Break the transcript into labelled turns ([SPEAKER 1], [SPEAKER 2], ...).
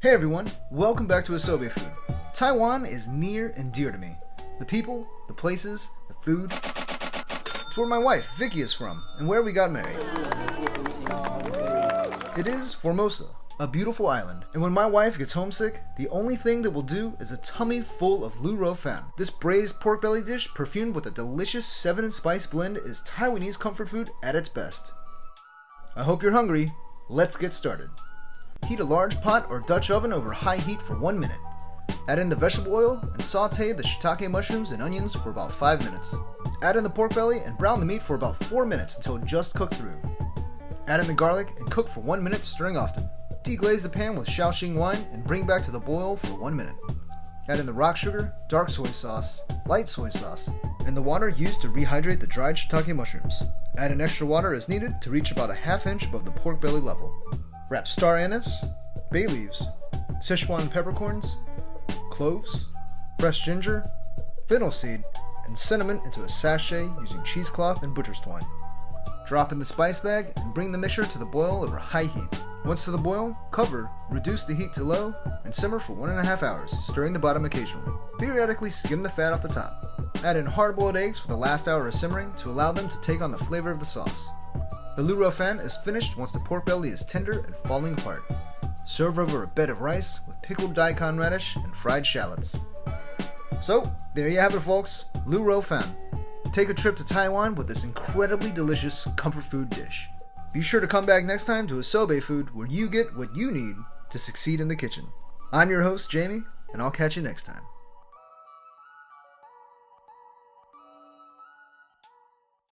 [SPEAKER 1] Hey everyone, welcome back to Isobe Food. Taiwan is near and dear to me. The people, the places, the food. It's where my wife, Vicky, is from, and where we got married. It is Formosa, a beautiful island, and when my wife gets homesick, the only thing that will do is a tummy full of Lu Rou Fan. This braised pork belly dish, perfumed with a delicious 7 and spice blend, is Taiwanese comfort food at its best. I hope you're hungry. Let's get started. Heat a large pot or Dutch oven over high heat for 1 minute. Add in the vegetable oil and saute the shiitake mushrooms and onions for about 5 minutes. Add in the pork belly and brown the meat for about 4 minutes until just cooked through. Add in the garlic and cook for 1 minute, stirring often. Deglaze the pan with Shaoxing wine and bring back to the boil for 1 minute. Add in the rock sugar, dark soy sauce, light soy sauce, and the water used to rehydrate the dried shiitake mushrooms. Add in extra water as needed to reach about a ½ inch above the pork belly level. Wrap star anise, bay leaves, Sichuan peppercorns, cloves, fresh ginger, fennel seed, and cinnamon into a sachet using cheesecloth and butcher's twine. Drop in the spice bag and bring the mixture to the boil over high heat. Once to the boil, cover, reduce the heat to low, and simmer for 1.5 hours, stirring the bottom occasionally. Periodically skim the fat off the top. Add in hard-boiled eggs for the last hour of simmering to allow them to take on the flavor of the sauce. The Lu Rou Fan is finished once the pork belly is tender and falling apart. Serve over a bed of rice with pickled daikon radish and fried shallots. So, there you have it folks, Lu Rou Fan. Take a trip to Taiwan with this incredibly delicious comfort food dish. Be sure to come back next time to Isobe Food, where you get what you need to succeed in the kitchen. I'm your host, Jamie, and I'll catch you next time.